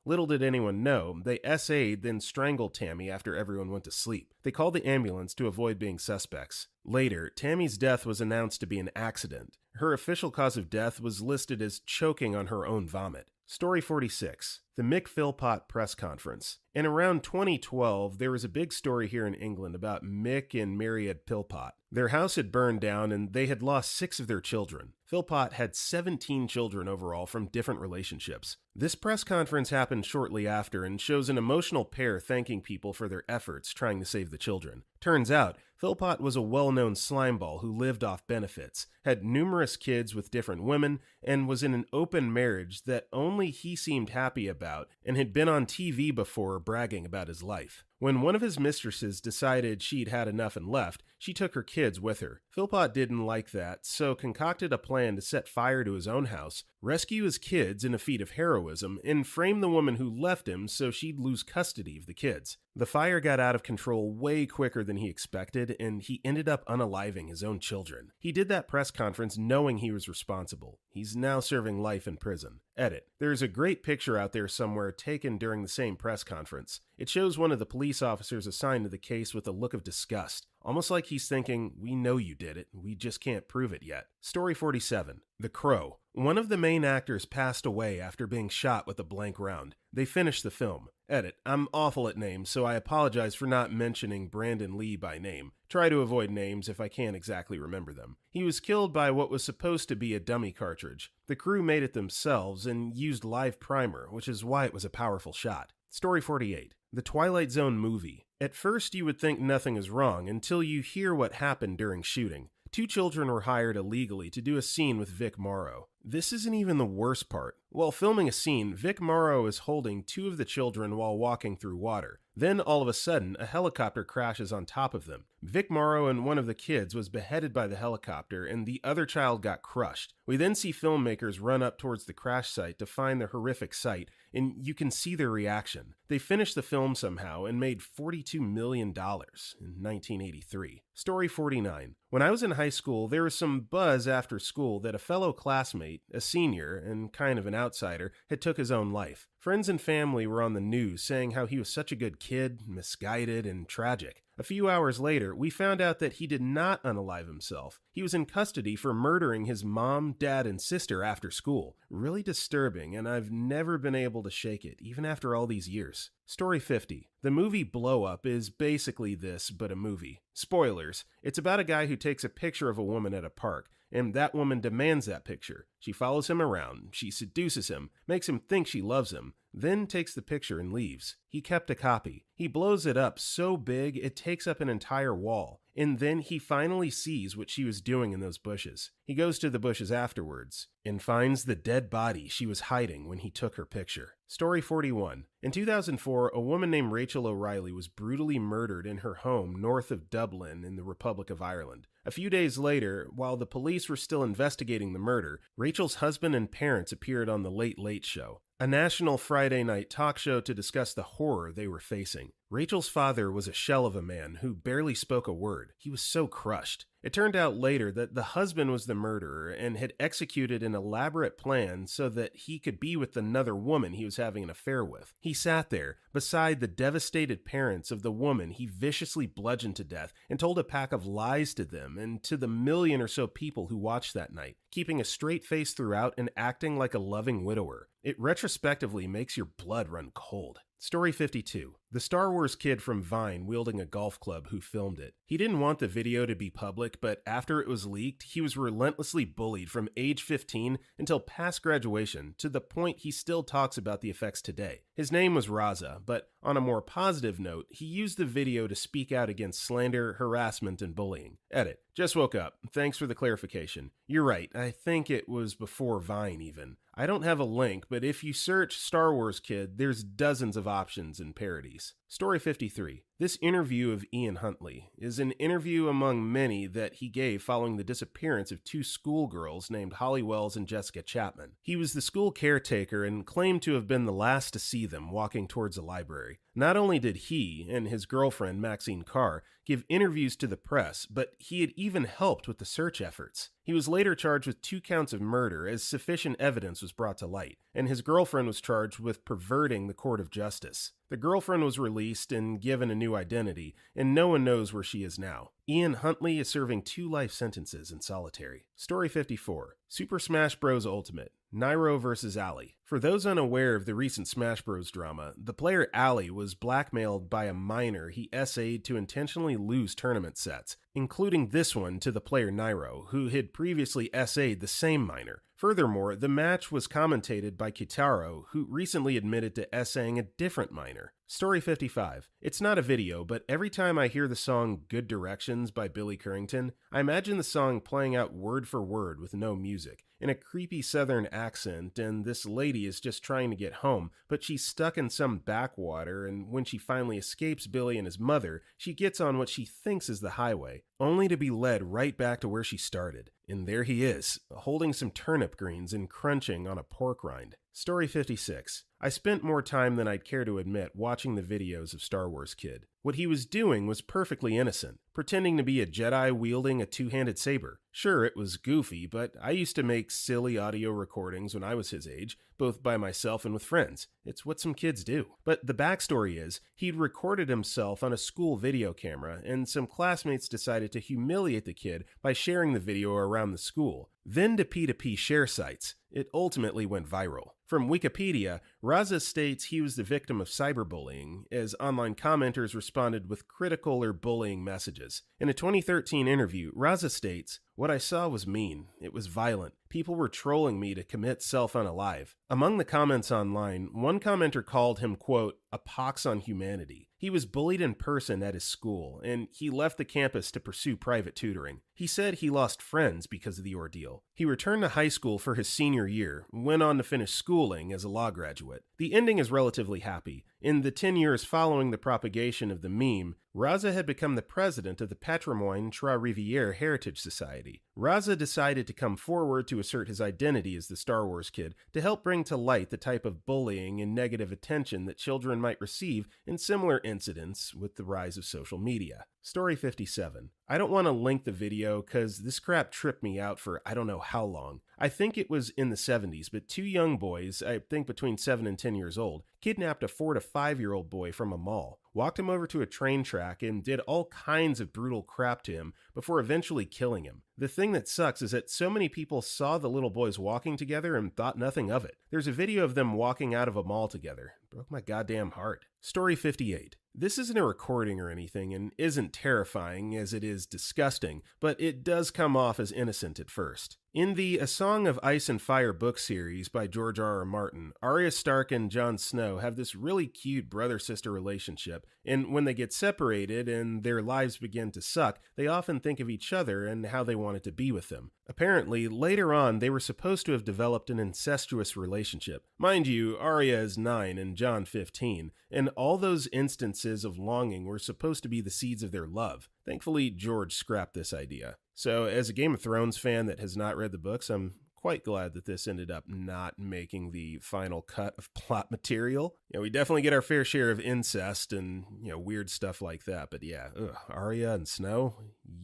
Little did anyone know, they essayed then strangled Tammy after everyone went to sleep. They called the ambulance to avoid being suspects. Later, Tammy's death was announced to be an accident. Her official cause of death was listed as choking on her own vomit. Story 46. The Mick Philpott press conference. In around 2012, there was a big story here in England about Mick and Mariette Philpott. Their house had burned down and they had lost 6 of their children. Philpott had 17 children overall from different relationships. This press conference happened shortly after and shows an emotional pair thanking people for their efforts trying to save the children. Turns out, Philpott was a well-known slimeball who lived off benefits, had numerous kids with different women, and was in an open marriage that only he seemed happy about and had been on TV before bragging about his life. When one of his mistresses decided she'd had enough and left, she took her kids with her. Philpott didn't like that, so concocted a plan to set fire to his own house, rescue his kids in a feat of heroism, and frame the woman who left him so she'd lose custody of the kids. The fire got out of control way quicker than he expected, and he ended up unaliving his own children. He did that press conference knowing he was responsible. He's now serving life in prison. Edit. There's a great picture out there somewhere taken during the same press conference. It shows one of the police officers assigned to the case with a look of disgust, almost like he's thinking, we know you did it, we just can't prove it yet. Story 47. The Crow. One of the main actors passed away after being shot with a blank round. They finished the film. Edit. I'm awful at names, so I apologize for not mentioning Brandon Lee by name. Try to avoid names if I can't exactly remember them. He was killed by what was supposed to be a dummy cartridge. The crew made it themselves and used live primer, which is why it was a powerful shot. Story 48. The Twilight Zone movie. At first you would think nothing is wrong until you hear what happened during shooting. 2 children were hired illegally to do a scene with Vic Morrow. This isn't even the worst part. While filming a scene, Vic Morrow is holding 2 of the children while walking through water. Then, all of a sudden, a helicopter crashes on top of them. Vic Morrow and one of the kids was beheaded by the helicopter, and the other child got crushed. We then see filmmakers run up towards the crash site to find the horrific sight, and you can see their reaction. They finished the film somehow and made $42 million in 1983. Story 49. When I was in high school, there was some buzz after school that a fellow classmate, a senior and kind of an outsider, had took his own life. Friends and family were on the news saying how he was such a good kid, misguided, and tragic. A few hours later, we found out that he did not unalive himself. He was in custody for murdering his mom, dad, and sister after school. Really disturbing, and I've never been able to shake it, even after all these years. Story 50. The movie Blow Up is basically this, but a movie. Spoilers. It's about a guy who takes a picture of a woman at a park, and that woman demands that picture. She follows him around, she seduces him, makes him think she loves him, then takes the picture and leaves. He kept a copy. He blows it up so big it takes up an entire wall, and then he finally sees what she was doing in those bushes. He goes to the bushes afterwards and finds the dead body she was hiding when he took her picture. Story 41. In 2004, a woman named Rachel O'Reilly was brutally murdered in her home north of Dublin in the Republic of Ireland. A few days later, while the police were still investigating the murder, Rachel's husband and parents appeared on The Late Late Show, a national Friday night talk show to discuss the horror they were facing. Rachel's father was a shell of a man who barely spoke a word. He was so crushed. It turned out later that the husband was the murderer and had executed an elaborate plan so that he could be with another woman he was having an affair with. He sat there beside the devastated parents of the woman he viciously bludgeoned to death and told a pack of lies to them and to the million or so people who watched that night, keeping a straight face throughout and acting like a loving widower. It retrospectively makes your blood run cold. Story 52. The Star Wars kid from Vine wielding a golf club who filmed it. He didn't want the video to be public, but after it was leaked, he was relentlessly bullied from age 15 until past graduation, to the point he still talks about the effects today. His name was Raza, but on a more positive note, he used the video to speak out against slander, harassment, and bullying. Edit. Just woke up. Thanks for the clarification. You're right, I think it was before Vine even. I don't have a link, but if you search Star Wars Kid, there's dozens of options and parodies. Story 53. This interview of Ian Huntley is an interview among many that he gave following the disappearance of two schoolgirls named Holly Wells and Jessica Chapman. He was the school caretaker and claimed to have been the last to see them walking towards a library. Not only did he and his girlfriend, Maxine Carr, give interviews to the press, but he had even helped with the search efforts. He was later charged with 2 counts of murder as sufficient evidence was brought to light, and his girlfriend was charged with perverting the court of justice. The girlfriend was released and given a new identity, and no one knows where she is now. Ian Huntley is serving 2 life sentences in solitary. Story 54. Super Smash Bros. Ultimate. Nairo vs. Ali. For those unaware of the recent Smash Bros. Drama, the player Ali was blackmailed by a minor he essayed to intentionally lose tournament sets, including this one to the player Nairo, who had previously essayed the same minor. Furthermore, the match was commentated by Kitaro, who recently admitted to essaying a different minor. Story 55. It's not a video, but every time I hear the song Good Directions by Billy Currington, I imagine the song playing out word for word with no music, in a creepy southern accent, and this lady is just trying to get home, but she's stuck in some backwater, and when she finally escapes Billy and his mother, she gets on what she thinks is the highway, only to be led right back to where she started. And there he is, holding some turnip greens and crunching on a pork rind. Story 56. I spent more time than I'd care to admit watching the videos of Star Wars Kid. What he was doing was perfectly innocent, pretending to be a Jedi wielding a 2-handed saber. Sure, it was goofy, but I used to make silly audio recordings when I was his age, both by myself and with friends. It's what some kids do. But the backstory is, he'd recorded himself on a school video camera, and some classmates decided to humiliate the kid by sharing the video around the school. Then to P2P share sites. It ultimately went viral. From Wikipedia, Raza states he was the victim of cyberbullying, as online commenters responded with critical or bullying messages. In a 2013 interview, Raza states, "What I saw was mean. It was violent. People were trolling me to commit self-unalive." Among the comments online, one commenter called him, quote, "a pox on humanity." He was bullied in person at his school, and he left the campus to pursue private tutoring. He said he lost friends because of the ordeal. He returned to high school for his senior year, went on to finish schooling as a law graduate. The ending is relatively happy. In the 10 years following the propagation of the meme, Raza had become the president of the Patrimoine Trois-Rivières Heritage Society. Raza decided to come forward to assert his identity as the Star Wars Kid to help bring to light the type of bullying and negative attention that children might receive in similar incidents with the rise of social media. Story 57. I don't want to link the video because this crap tripped me out for I don't know how long. I think it was in the 70s, but 2 young boys, I think between 7 and 10 years old, kidnapped a 4 to 5-year-old boy from a mall, walked him over to a train track, and did all kinds of brutal crap to him before eventually killing him. The thing that sucks is that so many people saw the little boys walking together and thought nothing of it. There's a video of them walking out of a mall together. It broke my goddamn heart. Story 58. This isn't a recording or anything and isn't terrifying as it is disgusting, but it does come off as innocent at first. In the A Song of Ice and Fire book series by George R.R. Martin, Arya Stark and Jon Snow have this really cute brother-sister relationship, and when they get separated and their lives begin to suck, they often think of each other and how they wanted to be with them. Apparently, later on, they were supposed to have developed an incestuous relationship. Mind you, Arya is 9 and Jon 15, and all those instances of longing were supposed to be the seeds of their love. Thankfully, George scrapped this idea. So, as a Game of Thrones fan that has not read the books, I'm quite glad that this ended up not making the final cut of plot material. We definitely get our fair share of incest and, weird stuff like that. But yeah, Arya and Snow,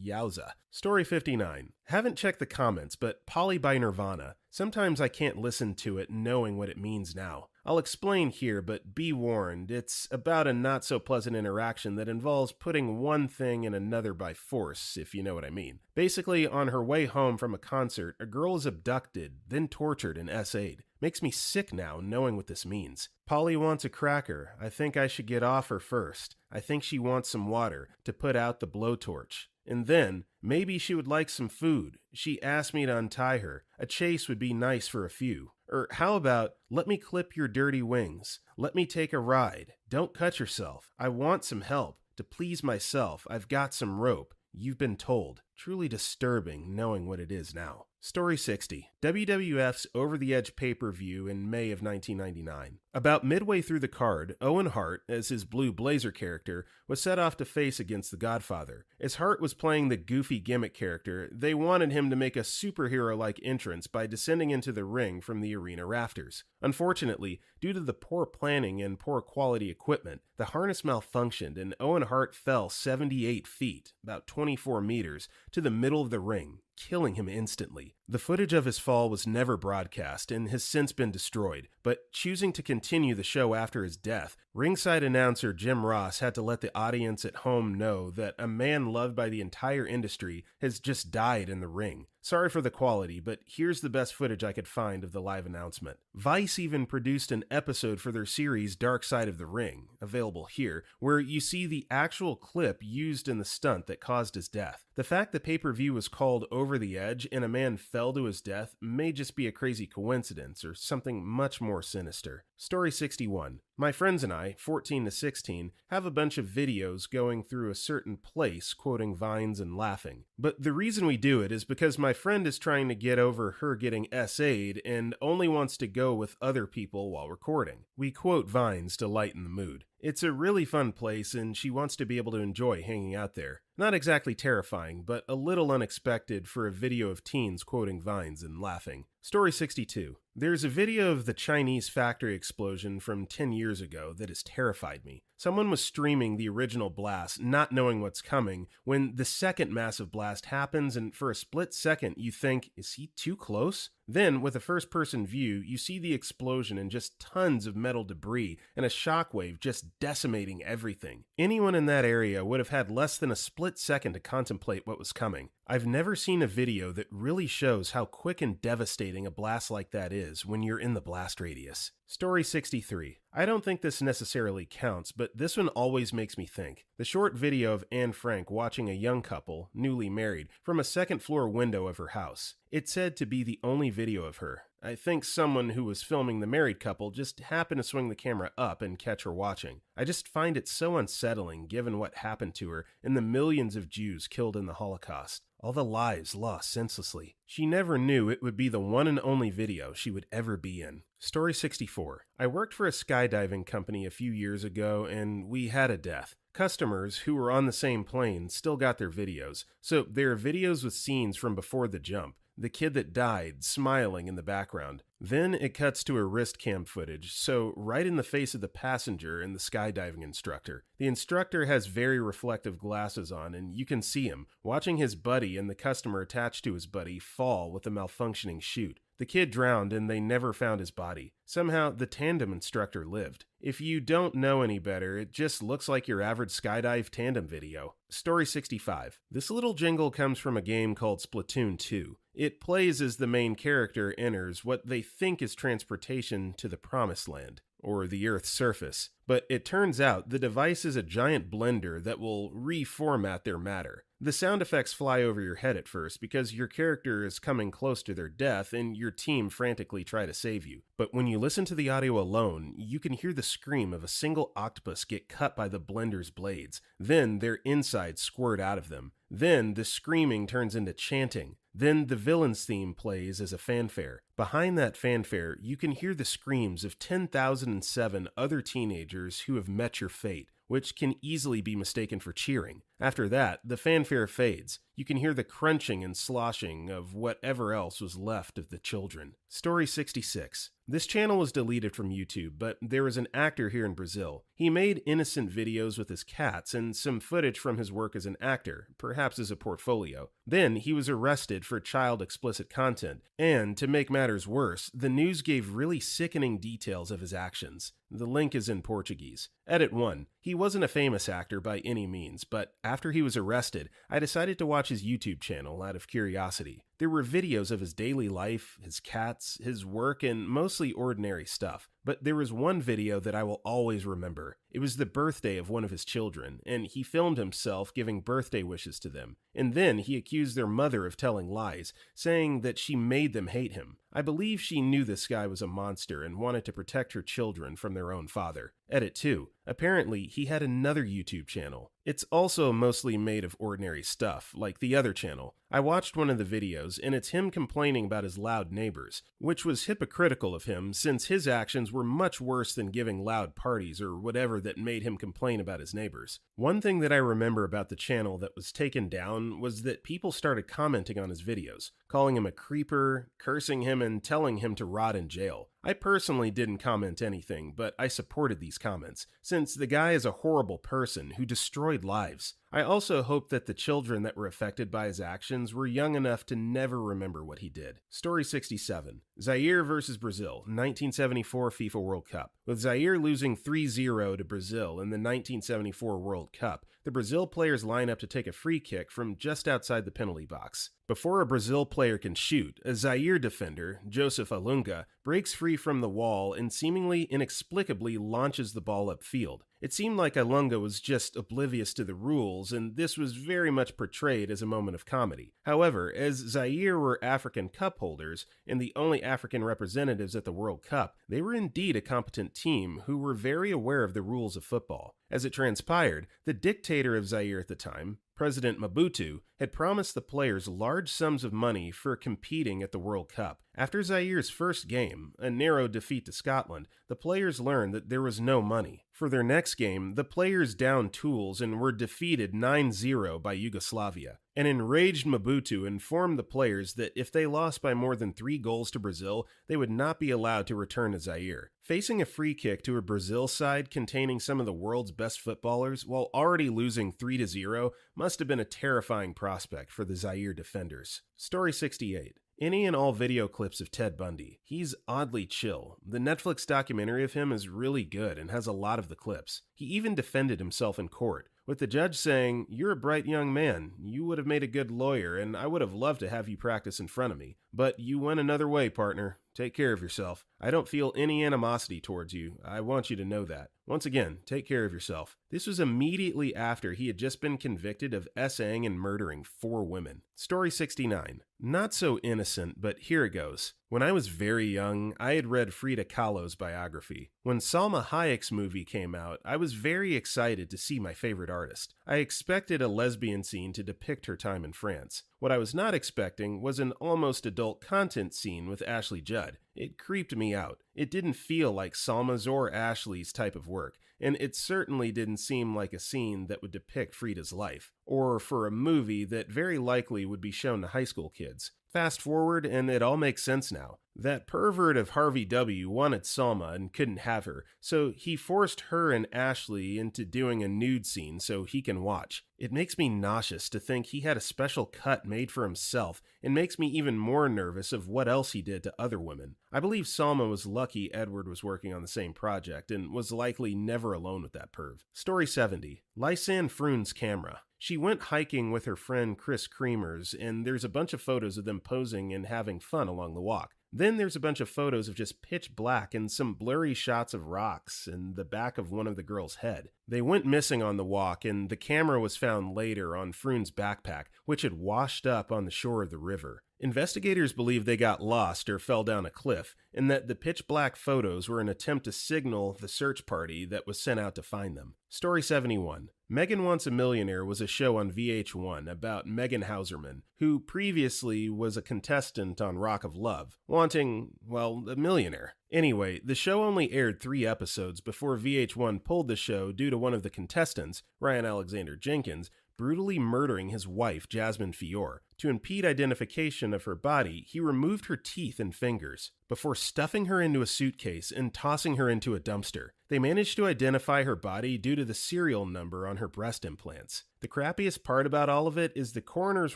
yowza. Story 59. Haven't checked the comments, but Polly by Nirvana. Sometimes I can't listen to it knowing what it means now. I'll explain here, but be warned, it's about a not-so-pleasant interaction that involves putting one thing and another by force, if you know what I mean. Basically, on her way home from a concert, a girl is abducted, then tortured and SA'd. Makes me sick now knowing what this means. Polly wants a cracker. I think I should get off her first. I think she wants some water to put out the blowtorch. And then, maybe she would like some food. She asked me to untie her. A chase would be nice for a few. Or how about, let me clip your dirty wings. Let me take a ride. Don't cut yourself. I want some help. To please myself, I've got some rope. You've been told. Truly disturbing knowing what it is now. Story 60. WWF's Over the Edge pay-per-view in May of 1999. About midway through the card, Owen Hart, as his Blue Blazer character, was set off to face against The Godfather. As Hart was playing the goofy gimmick character, they wanted him to make a superhero-like entrance by descending into the ring from the arena rafters. Unfortunately, due to the poor planning and poor quality equipment, the harness malfunctioned and Owen Hart fell 78 feet, about 24 meters, to the middle of the ring, killing him instantly. The footage of his fall was never broadcast and has since been destroyed, but choosing to continue the show after his death, ringside announcer Jim Ross had to let the audience at home know that a man loved by the entire industry has just died in the ring. Sorry for the quality, but here's the best footage I could find of the live announcement. Vice even produced an episode for their series Dark Side of the Ring, available here, where you see the actual clip used in the stunt that caused his death. The fact the pay-per-view was called Over the Edge and a man fell to his death may just be a crazy coincidence or something much more sinister. Story 61. My friends and I, 14 to 16, have a bunch of videos going through a certain place, quoting vines and laughing. But the reason we do it is because my friend is trying to get over her getting SA'd and only wants to go with other people while recording. We quote vines to lighten the mood. It's a really fun place and she wants to be able to enjoy hanging out there. Not exactly terrifying, but a little unexpected for a video of teens quoting vines and laughing. Story 62. There's a video of the Chinese factory explosion from 10 years ago that has terrified me. Someone was streaming the original blast, not knowing what's coming, when the second massive blast happens and for a split second you think, is he too close? Then, with a first-person view, you see the explosion and just tons of metal debris and a shockwave just decimating everything. Anyone in that area would have had less than a split second to contemplate what was coming. I've never seen a video that really shows how quick and devastating a blast like that is when you're in the blast radius. Story 63. I don't think this necessarily counts, but this one always makes me think. The short video of Anne Frank watching a young couple, newly married, from a second-floor window of her house. It's said to be the only video of her. I think someone who was filming the married couple just happened to swing the camera up and catch her watching. I just find it so unsettling given what happened to her and the millions of Jews killed in the Holocaust. All the lives lost senselessly. She never knew it would be the one and only video she would ever be in. Story 64. I worked for a skydiving company a few years ago and we had a death. Customers who were on the same plane still got their videos, so there are videos with scenes from before the jump. The kid that died, smiling in the background. Then it cuts to a wrist cam footage, so right in the face of the passenger and the skydiving instructor. The instructor has very reflective glasses on, and you can see him, watching his buddy and the customer attached to his buddy fall with a malfunctioning chute. The kid drowned and they never found his body. Somehow, the tandem instructor lived. If you don't know any better, it just looks like your average skydive tandem video. Story 65. This little jingle comes from a game called Splatoon 2. It plays as the main character enters what they think is transportation to the Promised Land, or the Earth's surface. But it turns out the device is a giant blender that will reformat their matter. The sound effects fly over your head at first because your character is coming close to their death and your team frantically try to save you. But when you listen to the audio alone, you can hear the scream of a single octopus get cut by the blender's blades. Then their insides squirt out of them. Then the screaming turns into chanting. Then the villain's theme plays as a fanfare. Behind that fanfare, you can hear the screams of 10,007 other teenagers who have met your fate, which can easily be mistaken for cheering. After that, the fanfare fades. You can hear the crunching and sloshing of whatever else was left of the children. Story 66. This channel was deleted from YouTube, but there was an actor here in Brazil. He made innocent videos with his cats and some footage from his work as an actor, perhaps as a portfolio. Then he was arrested for child explicit content, and to make matters worse, the news gave really sickening details of his actions. The link is in Portuguese. Edit 1. He wasn't a famous actor by any means, but after he was arrested, I decided to watch his YouTube channel out of curiosity. There were videos of his daily life, his cats, his work, and mostly ordinary stuff. But there was one video that I will always remember. It was the birthday of one of his children, and he filmed himself giving birthday wishes to them. And then he accused their mother of telling lies, saying that she made them hate him. I believe she knew this guy was a monster and wanted to protect her children from their own father. Edit 2. Apparently, he had another YouTube channel. It's also mostly made of ordinary stuff, like the other channel. I watched one of the videos, and it's him complaining about his loud neighbors, which was hypocritical of him since his actions were much worse than giving loud parties or whatever that made him complain about his neighbors. One thing that I remember about the channel that was taken down was that people started commenting on his videos, calling him a creeper, cursing him, and telling him to rot in jail. I personally didn't comment anything, but I supported these comments, since the guy is a horrible person who destroyed lives. I also hope that the children that were affected by his actions were young enough to never remember what he did. Story 67. Zaire vs. Brazil, 1974 FIFA World Cup. With Zaire losing 3-0 to Brazil in the 1974 World Cup, the Brazil players line up to take a free kick from just outside the penalty box. Before a Brazil player can shoot, a Zaire defender, Joseph Alunga, breaks free from the wall and seemingly inexplicably launches the ball upfield. It seemed like Alunga was just oblivious to the rules, and this was very much portrayed as a moment of comedy. However, as Zaire were African Cup holders and the only African representatives at the World Cup, they were indeed a competent team who were very aware of the rules of football. As it transpired, the dictator of Zaire at the time, President Mobutu, had promised the players large sums of money for competing at the World Cup. After Zaire's first game, a narrow defeat to Scotland, the players learned that there was no money. For their next game, the players downed tools and were defeated 9-0 by Yugoslavia. An enraged Mobutu informed the players that if they lost by more than 3 goals to Brazil, they would not be allowed to return to Zaire. Facing a free kick to a Brazil side containing some of the world's best footballers while already losing 3-0 must have been a terrifying prospect for the Zaire defenders. Story 68. Any and all video clips of Ted Bundy. He's oddly chill. The Netflix documentary of him is really good and has a lot of the clips. He even defended himself in court, with the judge saying, "You're a bright young man. You would have made a good lawyer, and I would have loved to have you practice in front of me. But you went another way, partner. Take care of yourself. I don't feel any animosity towards you. I want you to know that. Once again, take care of yourself." This was immediately after he had just been convicted of SAing and murdering 4 women. Story 69. Not so innocent, but here it goes. When I was very young, I had read Frida Kahlo's biography. When Salma Hayek's movie came out, I was very excited to see my favorite artist. I expected a lesbian scene to depict her time in France. What I was not expecting was an almost adult content scene with Ashley Judd. It creeped me out. It didn't feel like Salma's or Ashley's type of work, and it certainly didn't seem like a scene that would depict Frida's life, or for a movie that very likely would be shown to high school kids. Fast forward, and it all makes sense now. That pervert of Harvey W. wanted Salma and couldn't have her, so he forced her and Ashley into doing a nude scene so he can watch. It makes me nauseous to think he had a special cut made for himself, and makes me even more nervous of what else he did to other women. I believe Salma was lucky Edward was working on the same project, and was likely never alone with that perv. Story 70. Lysanne Froon's camera. She went hiking with her friend Chris Creamers, and there's a bunch of photos of them posing and having fun along the walk. Then there's a bunch of photos of just pitch black and some blurry shots of rocks and the back of one of the girls' head. They went missing on the walk, and the camera was found later on Froon's backpack, which had washed up on the shore of the river. Investigators believe they got lost or fell down a cliff, and that the pitch black photos were an attempt to signal the search party that was sent out to find them. Story 71. Megan Wants a Millionaire was a show on VH1 about Megan Hauserman, who previously was a contestant on Rock of Love, wanting, well, a millionaire. Anyway, the show only aired 3 episodes before VH1 pulled the show due to one of the contestants, Ryan Alexander Jenkins, brutally murdering his wife, Jasmine Fior. To impede identification of her body, he removed her teeth and fingers, before stuffing her into a suitcase and tossing her into a dumpster. They managed to identify her body due to the serial number on her breast implants. The crappiest part about all of it is the coroners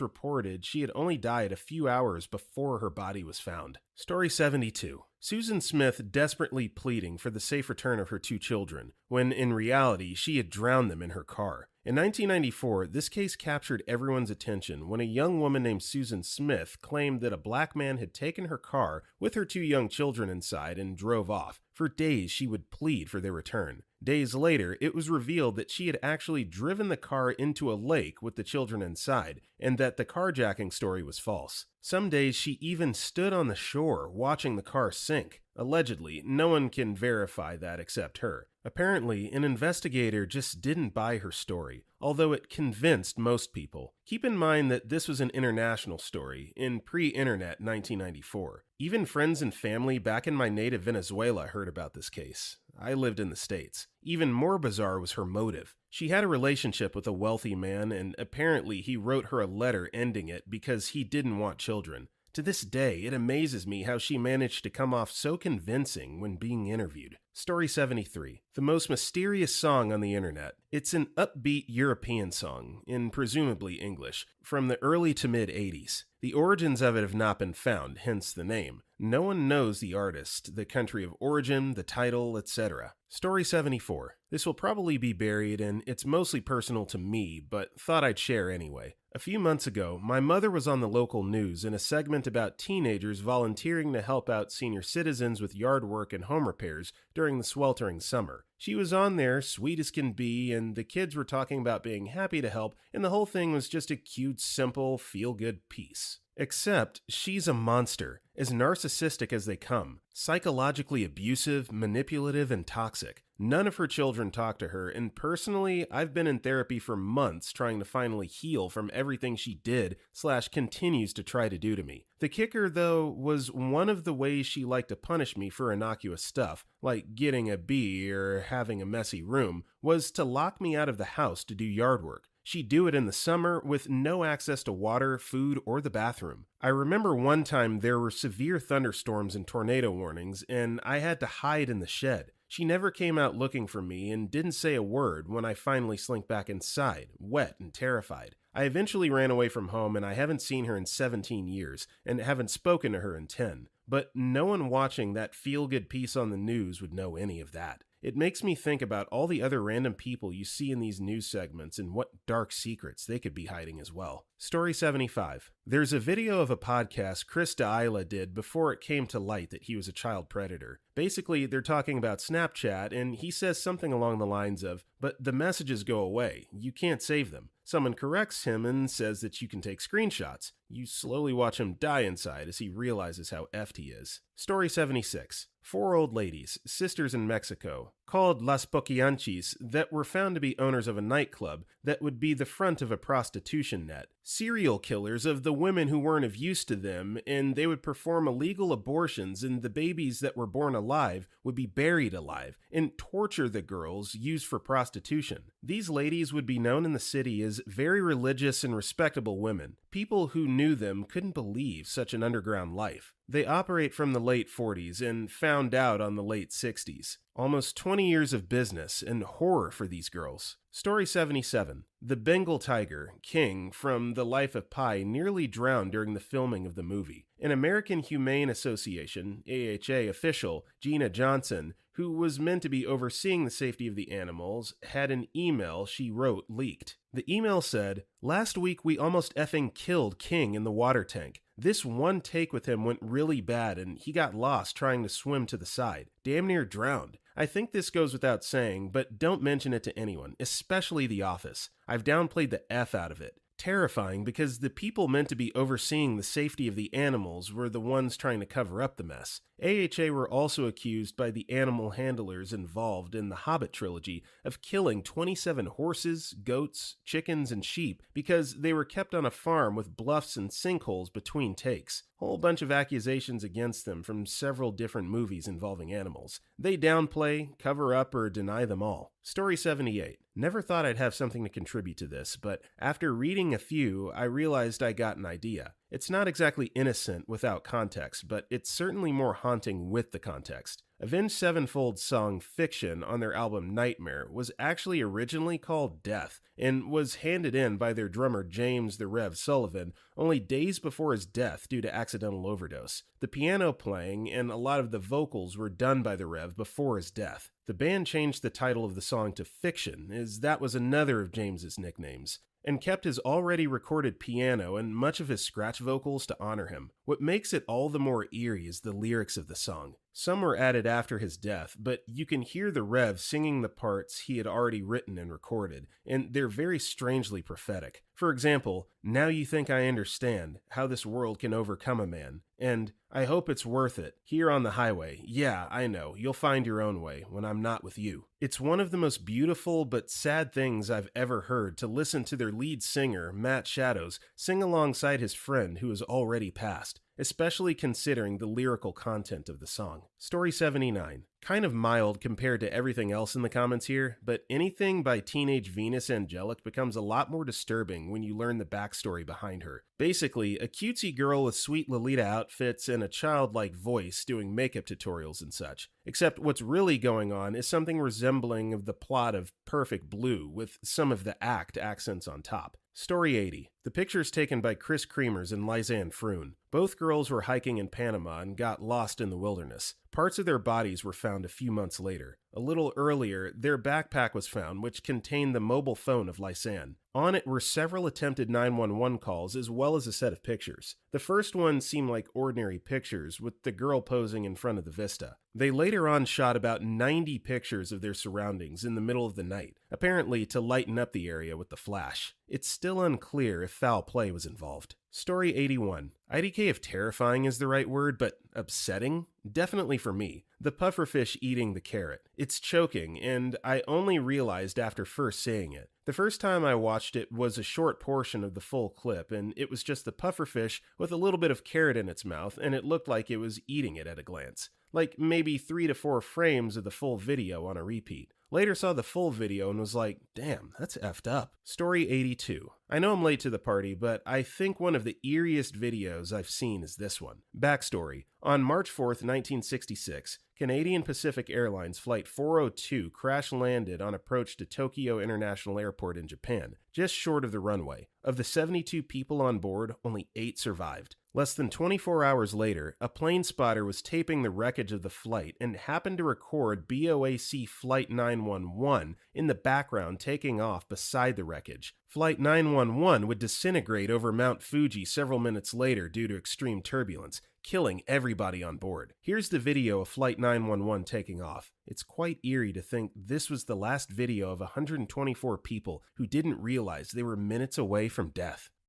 reported she had only died a few hours before her body was found. Story 72. Susan Smith desperately pleading for the safe return of her 2 children, when in reality she had drowned them in her car. In 1994, this case captured everyone's attention when a young woman named Susan Smith claimed that a black man had taken her car with her 2 young children inside and drove off. For days, she would plead for their return. Days later, it was revealed that she had actually driven the car into a lake with the children inside, and that the carjacking story was false. Some days, she even stood on the shore watching the car sink. Allegedly, no one can verify that except her. Apparently, an investigator just didn't buy her story, although it convinced most people. Keep in mind that this was an international story, in pre-internet 1994. Even friends and family back in my native Venezuela heard about this case. I lived in the States. Even more bizarre was her motive. She had a relationship with a wealthy man, and apparently he wrote her a letter ending it because he didn't want children. To this day, it amazes me how she managed to come off so convincing when being interviewed. Story 73. The most mysterious song on the internet. It's an upbeat European song, in presumably English, from the early to mid-80s. The origins of it have not been found, hence the name. No one knows the artist, the country of origin, the title, etc. Story 74. This will probably be buried, and it's mostly personal to me, but thought I'd share anyway. A few months ago, my mother was on the local news in a segment about teenagers volunteering to help out senior citizens with yard work and home repairs during the sweltering summer. She was on there, sweet as can be, and the kids were talking about being happy to help, and the whole thing was just a cute, simple, feel-good piece. Except, she's a monster, as narcissistic as they come, psychologically abusive, manipulative, and toxic. None of her children talk to her, and personally, I've been in therapy for months trying to finally heal from everything she did/continues to try to do to me. The kicker, though, was one of the ways she liked to punish me for innocuous stuff, like getting a B or having a messy room, was to lock me out of the house to do yard work. She'd do it in the summer with no access to water, food, or the bathroom. I remember one time there were severe thunderstorms and tornado warnings, and I had to hide in the shed. She never came out looking for me and didn't say a word when I finally slunk back inside, wet and terrified. I eventually ran away from home, and I haven't seen her in 17 years, and haven't spoken to her in 10. But no one watching that feel-good piece on the news would know any of that. It makes me think about all the other random people you see in these news segments and what dark secrets they could be hiding as well. Story 75. There's a video of a podcast Chris D'Eila did before it came to light that he was a child predator. Basically, they're talking about Snapchat, and he says something along the lines of, "But the messages go away. You can't save them." Someone corrects him and says that you can take screenshots. You slowly watch him die inside as he realizes how effed he is. Story 76. 4 old ladies, sisters in Mexico, called Las Poquianchis, that were found to be owners of a nightclub that would be the front of a prostitution net. Serial killers of the women who weren't of use to them, and they would perform illegal abortions, and the babies that were born alive would be buried alive, and torture the girls used for prostitution. These ladies would be known in the city as very religious and respectable women. People who knew them couldn't believe such an underground life. They operate from the late 40s and found out on the late 60s. Almost 20 years of business and horror for these girls. Story 77. The Bengal tiger, King, from The Life of Pi, nearly drowned during the filming of the movie. An American Humane Association, AHA official, Gina Johnson, who was meant to be overseeing the safety of the animals, had an email she wrote leaked. The email said, "Last week we almost effing killed King in the water tank. This one take with him went really bad and he got lost trying to swim to the side. Damn near drowned. I think this goes without saying, but don't mention it to anyone, especially the office. I've downplayed the F out of it. Terrifying because the people meant to be overseeing the safety of the animals were the ones trying to cover up the mess. AHA were also accused by the animal handlers involved in the Hobbit trilogy of killing 27 horses, goats, chickens, and sheep because they were kept on a farm with bluffs and sinkholes between takes. Whole bunch of accusations against them from several different movies involving animals. They downplay, cover up, or deny them all. Story 78. Never thought I'd have something to contribute to this, but after reading a few, I realized I got an idea. It's not exactly innocent without context, but it's certainly more haunting with the context. Avenged Sevenfold's song Fiction on their album Nightmare was actually originally called Death and was handed in by their drummer James the Rev Sullivan only days before his death due to accidental overdose. The piano playing and a lot of the vocals were done by the Rev before his death. The band changed the title of the song to Fiction, as that was another of James's nicknames, and kept his already recorded piano and much of his scratch vocals to honor him. What makes it all the more eerie is the lyrics of the song. Some were added after his death, but you can hear the Rev singing the parts he had already written and recorded, and they're very strangely prophetic. For example, "Now you think I understand how this world can overcome a man," and "I hope it's worth it. Here on the highway, yeah, I know, you'll find your own way when I'm not with you." It's one of the most beautiful but sad things I've ever heard to listen to their lead singer, Matt Shadows, sing alongside his friend who has already passed, especially considering the lyrical content of the song. Story 79. Kind of mild compared to everything else in the comments here, but anything by Teenage Venus Angelic becomes a lot more disturbing when you learn the backstory behind her. Basically, a cutesy girl with sweet Lolita outfits and a childlike voice doing makeup tutorials and such. Except what's really going on is something resembling of the plot of Perfect Blue, with some of the accents on top. Story 80. The picture's taken by Chris Kremers and Lisanne Froon. Both girls were hiking in Panama and got lost in the wilderness. Parts of their bodies were found a few months later. A little earlier, their backpack was found, which contained the mobile phone of Lisanne. On it were several attempted 911 calls as well as a set of pictures. The first one seemed like ordinary pictures, with the girl posing in front of the vista. They later on shot about 90 pictures of their surroundings in the middle of the night, apparently to lighten up the area with the flash. It's still unclear if foul play was involved. Story 81. IDK if terrifying is the right word, but upsetting? Definitely for me. The pufferfish eating the carrot. It's choking, and I only realized after first seeing it. The first time I watched it was a short portion of the full clip, and it was just the pufferfish with a little bit of carrot in its mouth, and it looked like it was eating it at a glance. Like maybe 3 to 4 frames of the full video on a repeat. Later saw the full video and was like, damn, that's effed up. Story 82. I know I'm late to the party, but I think one of the eeriest videos I've seen is this one. Backstory. On March 4th, 1966, Canadian Pacific Airlines Flight 402 crash-landed on approach to Tokyo International Airport in Japan, just short of the runway. Of the 72 people on board, only 8 survived. Less than 24 hours later, a plane spotter was taping the wreckage of the flight and happened to record BOAC Flight 911 in the background taking off beside the wreckage. Flight 911 would disintegrate over Mount Fuji several minutes later due to extreme turbulence, killing everybody on board. Here's the video of Flight 911 taking off. It's quite eerie to think this was the last video of 124 people who didn't realize they were minutes away from death.